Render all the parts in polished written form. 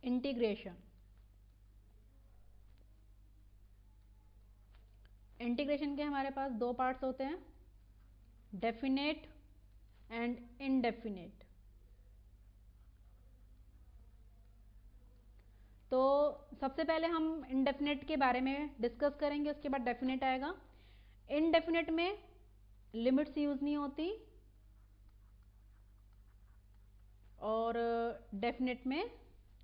Integration. Integration के हमारे पास दो पार्ट्स होते हैं, डेफिनेट एंड इनडेफिनेट। तो सबसे पहले हम इनडेफिनेट के बारे में डिस्कस करेंगे, उसके बाद डेफिनेट आएगा। इनडेफिनेट में लिमिट्स यूज नहीं होती और डेफिनेट में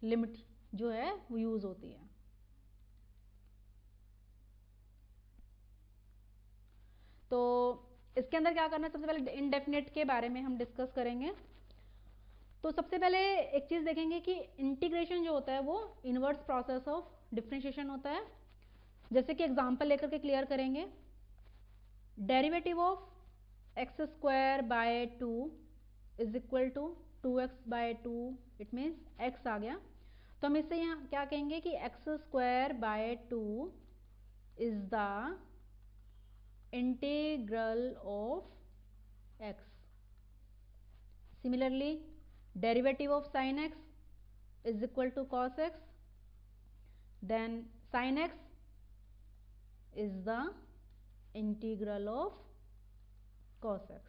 लिमिट जो है वो यूज होती है। तो इसके अंदर क्या करना है, सबसे पहले इनडेफिनेट के बारे में हम डिस्कस करेंगे। तो सबसे पहले एक चीज देखेंगे कि इंटीग्रेशन जो होता है वो इनवर्स प्रोसेस ऑफ डिफरेंशिएशन होता है। जैसे कि एग्जांपल लेकर के क्लियर करेंगे। Derivative of x square by 2 is equal to 2x by 2, it means x आ गया। तो हम इससे यहाँ क्या कहेंगे कि x square by 2 is the integral of x। Similarly derivative of sin x is equal to cos x, then sin x is the integral of cos x।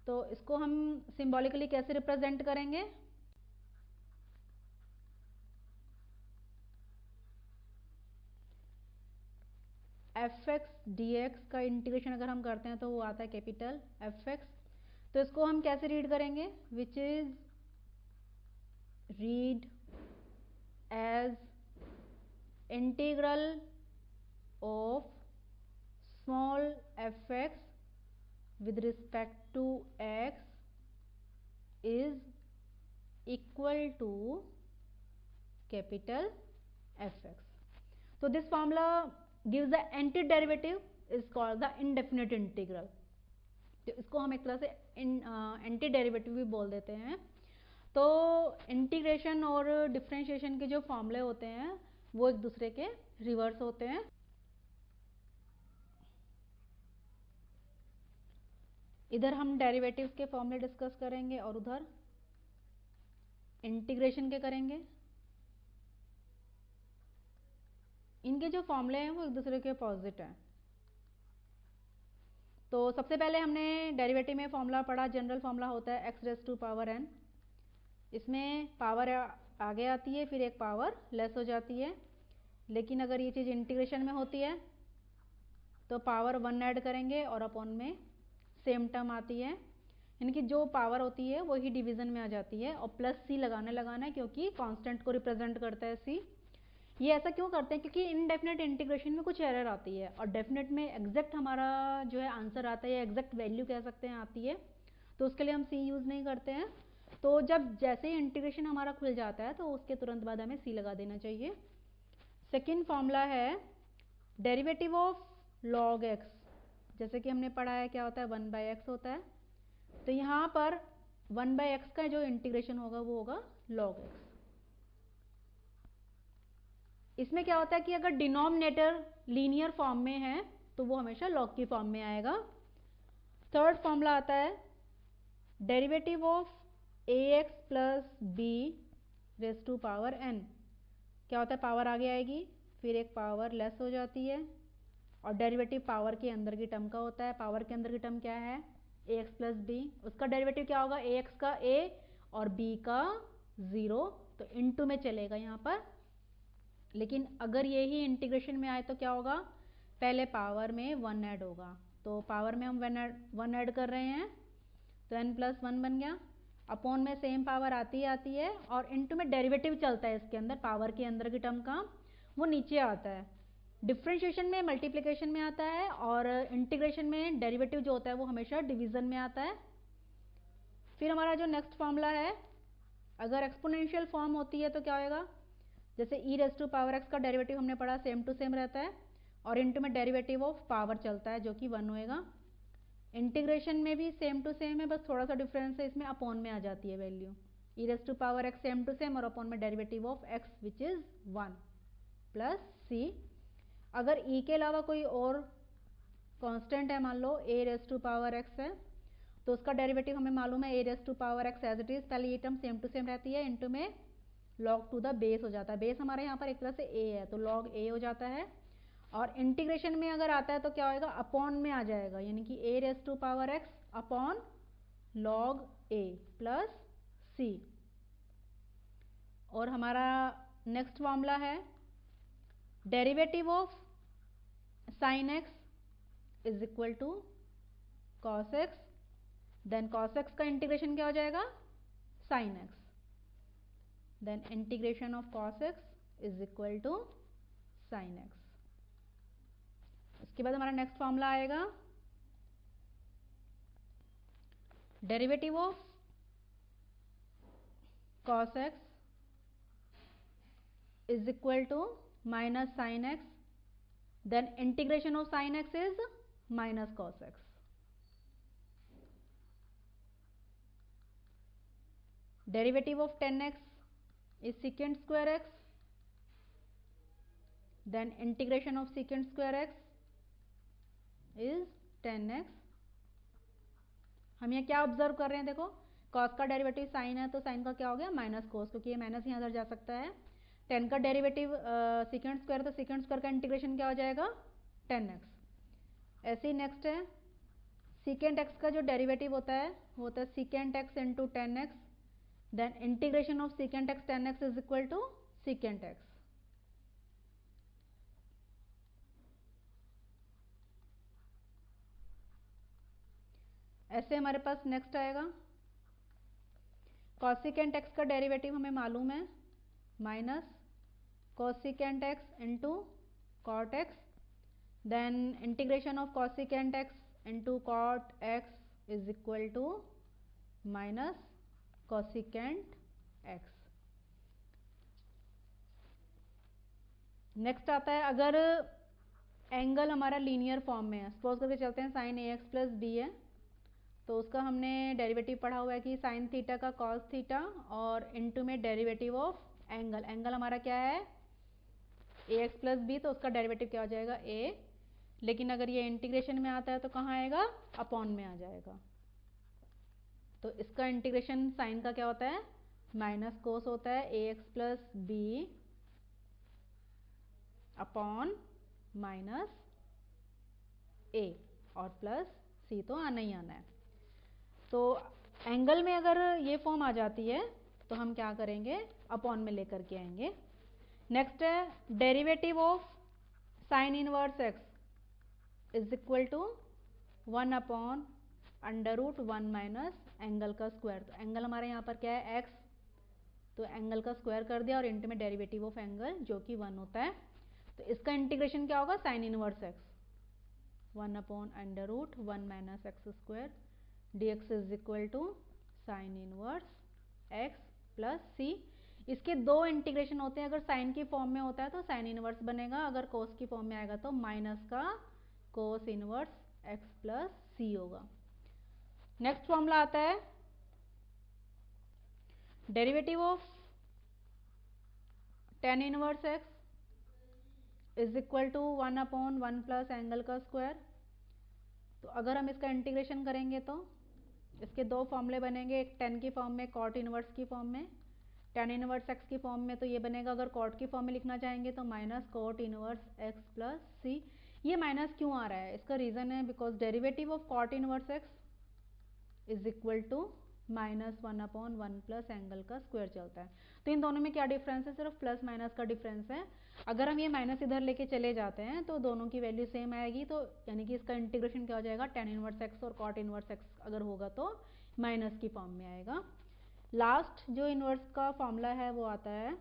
तो इसको हम सिंबॉलिकली कैसे रिप्रेजेंट करेंगे, एफ एक्स डी एक्स का integration अगर हम करते हैं तो वो आता है कैपिटल एफ एक्स। तो इसको हम कैसे रीड करेंगे, which is read as integral of small f x with respect to x is equal to capital Fx. So this formula gives the antiderivative is called the indefinite integral। तो इसको हम एक तरह से एंटी डेरिवेटिव भी बोल देते हैं। तो इंटीग्रेशन और डिफरेंशिएशन के जो फॉर्मूले होते हैं वो एक दूसरे के रिवर्स होते हैं। इधर हम डेरिवेटिव्स के फॉर्मूले डिस्कस करेंगे और उधर इंटीग्रेशन के करेंगे। इनके जो फॉर्मूले हैं वो एक दूसरे के अपोजिट हैं। तो सबसे पहले हमने डेरिवेटिव में फॉर्मूला पढ़ा, जनरल फॉर्मूला होता है x raise to power n। इसमें पावर आगे आती है, फिर एक पावर लेस हो जाती है। लेकिन अगर ये चीज़ इंटीग्रेशन में होती है तो पावर 1 ऐड करेंगे और अपॉन में सेम टर्म आती है, यानी कि जो पावर होती है वही डिवीजन में आ जाती है। और प्लस सी लगाना है क्योंकि कांस्टेंट को रिप्रेजेंट करता है सी। ये ऐसा क्यों करते हैं, क्योंकि इनडेफिनेट इंटीग्रेशन में कुछ एरर आती है और डेफिनेट में एग्जैक्ट हमारा जो है आंसर आता है या एग्जैक्ट वैल्यू कह सकते हैं आती है, तो उसके लिए हम सी यूज़ नहीं करते हैं। तो जब जैसे ही इंटीग्रेशन हमारा खुल जाता है तो उसके तुरंत बाद हमें सी लगा देना चाहिए। सेकेंड फॉर्मूला है डेरिवेटिव ऑफ लॉग एक्स। जैसे कि हमने पढ़ा है क्या होता है, 1/x होता है। तो यहाँ पर 1/x का जो इंटीग्रेशन होगा वो होगा log x। इसमें क्या होता है कि अगर डिनोमिनेटर लीनियर फॉर्म में है तो वो हमेशा log की फॉर्म में आएगा। थर्ड फॉर्मूला आता है derivative of ax plus B raise to power n। क्या होता है, पावर आगे आएगी फिर एक पावर लेस हो जाती है और डेरिवेटिव पावर के अंदर की टर्म का होता है। पावर के अंदर की टर्म क्या है, ax प्लस बी। उसका डेरिवेटिव क्या होगा, ax का a और b का 0, तो इनटू में चलेगा यहाँ पर। लेकिन अगर ये ही इंटीग्रेशन में आए तो क्या होगा, पहले पावर में 1 ऐड होगा। तो पावर में हम 1 ऐड कर रहे हैं तो n प्लस 1 बन गया। अपॉन में सेम पावर आती है और इनटू में डेरिवेटिव चलता है इसके अंदर, पावर के अंदर की टर्म का वो नीचे आता है। डिफरेंशिएशन में मल्टीप्लिकेशन में आता है और इंटीग्रेशन में डेरिवेटिव जो होता है वो हमेशा डिवीजन में आता है। फिर हमारा जो नेक्स्ट फॉर्मूला है, अगर एक्सपोनेंशियल फॉर्म होती है तो क्या होएगा, जैसे e raise to power x का डेरिवेटिव हमने पढ़ा सेम टू सेम रहता है और इनटू में डेरिवेटिव ऑफ पावर चलता है जो कि 1 होएगा। इंटीग्रेशन में भी सेम टू सेम है, बस थोड़ा सा डिफरेंस है, इसमें अपॉन में आ जाती है value. e raise to power x same to same और अपॉन में derivative of x which is 1 plus c। अगर e के अलावा कोई और कांस्टेंट है, मान लो a raise to power x है तो उसका डेरिवेटिव हमें मालूम है a raise to power x as it is, पहले ये टर्म सेम टू सेम रहती है, इनटू में लॉग टू द बेस हो जाता है, बेस हमारे यहाँ पर एक तरह से ए है तो लॉग ए हो जाता है, और इंटीग्रेशन में अगर आता है तो क्या होएगा, अपॉन में आ जाएगा, यानी कि a raise to power x upon log a plus c. और हमारा नेक्स्ट फॉर्मूला है derivative of sine x is equal to cos x, then cos x का इंटीग्रेशन क्या हो जाएगा, sine x, then integration of cos x is equal to sine x. इसके बाद हमारा नेक्स्ट फॉर्मूला आएगा derivative of cos x is equal to minus sin x, then integration of sin x is minus cos x. Derivative of 10x is secant square x, then integration of secant square x is 10x. हम ये क्या observe कर रहे हैं, देखो cos का derivative sign है तो साइन का क्या हो गया माइनस कोस, क्योंकि ये माइनस यहाँ अंदर जा सकता है। 10 का डेरिवेटिव सेकेंड स्क्वायर, तो सेकेंड स्क्वायर का इंटीग्रेशन क्या हो जाएगा 10x। ऐसे ही नेक्स्ट है सेकेंड एक्स का जो डेरिवेटिव होता है वो होता है second x into 10x, then integration of second x 10x is equal to second x. ऐसे हमारे पास नेक्स्ट आएगा कॉसिकेंट एक्स का डेरिवेटिव हमें मालूम है minus cosecant x into cot x, then integration of cosecant x into cot x is equal to minus cosecant x. Next आता है अगर एंगल हमारा लीनियर फॉर्म में है, सपोज करके चलते हैं साइन ए एक्स प्लस बी है, तो उसका हमने डेरिवेटिव पढ़ा हुआ है कि साइन थीटा का कॉस थीटा और इनटू में डेरिवेटिव ऑफ एंगल, एंगल हमारा क्या है ए एक्स प्लस बी, तो उसका डेरिवेटिव क्या हो जाएगा ए, लेकिन अगर ये इंटीग्रेशन में आता है तो कहाँ आएगा अपॉन में आ जाएगा, तो इसका इंटीग्रेशन साइन का क्या होता है माइनस कोस होता है a x plus b upon minus a, और प्लस सी तो आना ही आना है। तो एंगल में अगर ये फॉर्म आ जाती है तो हम क्या करेंगे अपॉन में लेकर के आएंगे। नेक्स्ट है derivative of sine inverse x is equal to 1 upon under root 1 minus angle का स्क्वायर, तो एंगल हमारे यहाँ पर क्या है एक्स, तो एंगल का स्क्वायर कर दिया और इंटू में डेरिवेटिव ऑफ एंगल जो कि 1 होता है, तो इसका इंटीग्रेशन क्या होगा sine inverse x 1 upon under root 1 minus x square dx is equal to sine inverse x plus c. इसके दो इंटीग्रेशन होते हैं, अगर साइन की फॉर्म में होता है तो साइन इनवर्स बनेगा, अगर कोस की फॉर्म में आएगा तो माइनस का cos inverse x plus C होगा। नेक्स्ट फॉर्मूला आता है derivative of tan inverse x is equal to 1 upon 1 plus angle का स्क्वायर, तो अगर हम इसका इंटीग्रेशन करेंगे तो इसके दो फॉर्मूले बनेंगे, एक टेन की फॉर्म में कॉट इनवर्स की फॉर्म में, टेन इनवर्स एक्स की फॉर्म में तो ये बनेगा, अगर कॉट की फॉर्म में लिखना चाहेंगे तो minus cot inverse x plus c. ये माइनस क्यों आ रहा है, इसका रीज़न है because derivative of cot inverse x is equal to minus 1 upon 1 plus angle का स्क्वायर चलता है, तो इन दोनों में क्या डिफरेंस है, सिर्फ प्लस माइनस का डिफरेंस है। अगर हम ये माइनस इधर लेके चले जाते हैं तो दोनों की वैल्यू सेम आएगी, तो यानी कि इसका इंटीग्रेशन क्या हो जाएगा टेन इनवर्स एक्स और कॉट इनवर्स एक्स अगर होगा तो माइनस की फॉर्म में आएगा। लास्ट जो इनवर्स का फॉर्मूला है वो आता है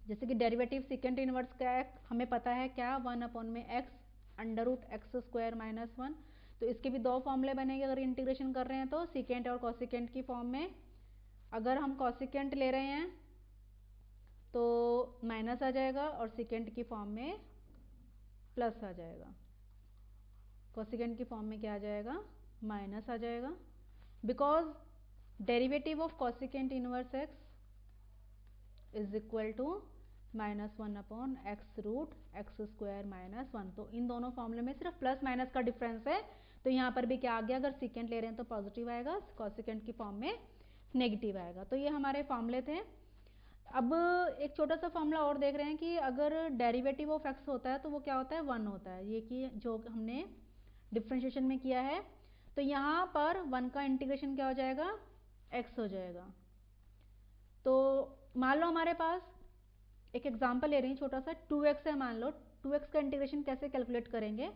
जैसे कि डेरिवेटिव सेकेंड इनवर्स का हमें पता है क्या 1 अपॉन में x under root x square minus 1, तो इसके भी दो फॉर्मूले बनेंगे अगर इंटीग्रेशन कर रहे हैं तो सेकेंड और कॉसिकेंट की फॉर्म में, अगर हम कॉसिकेंट ले रहे हैं तो माइनस आ जाएगा और सेकेंड की फॉर्म में प्लस आ जाएगा, कॉसिकेंट की फॉर्म में क्या आ जाएगा माइनस आ जाएगा, because derivative of cosecant inverse x is equal to minus 1 upon x root x square minus 1, तो इन दोनों फॉर्मूले में सिर्फ प्लस माइनस का डिफरेंस है, तो यहाँ पर भी क्या आ गया, अगर सेकेंड ले रहे हैं तो पॉजिटिव आएगा, कॉसेकेंट की फॉर्म में नेगेटिव आएगा। तो ये हमारे फॉर्मूले थे। अब एक छोटा सा फॉर्मूला और देख रहे हैं कि अगर डेरिवेटिव ऑफ एक्स होता है तो वो क्या होता है, 1 होता है। ये कि जो हमने डिफ्रेंशिएशन में किया है, तो यहाँ पर 1 का इंटीग्रेशन क्या हो जाएगा, x हो जाएगा। तो मान लो हमारे पास, एक एग्जांपल ले रही हूँ छोटा सा, 2x है मान लो। 2x का इंटीग्रेशन कैसे कैलकुलेट करेंगे,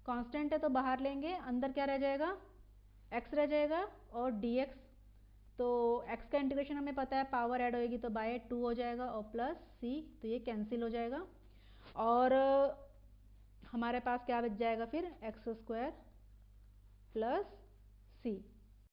कांस्टेंट है तो बाहर लेंगे, अंदर क्या रह जाएगा, x रह जाएगा और dx। तो x का इंटीग्रेशन हमें पता है, पावर ऐड होएगी तो बाय 2 हो जाएगा और प्लस c, तो ये कैंसिल हो जाएगा और हमारे पास क्या बच जाएगा फिर, x² प्लस c।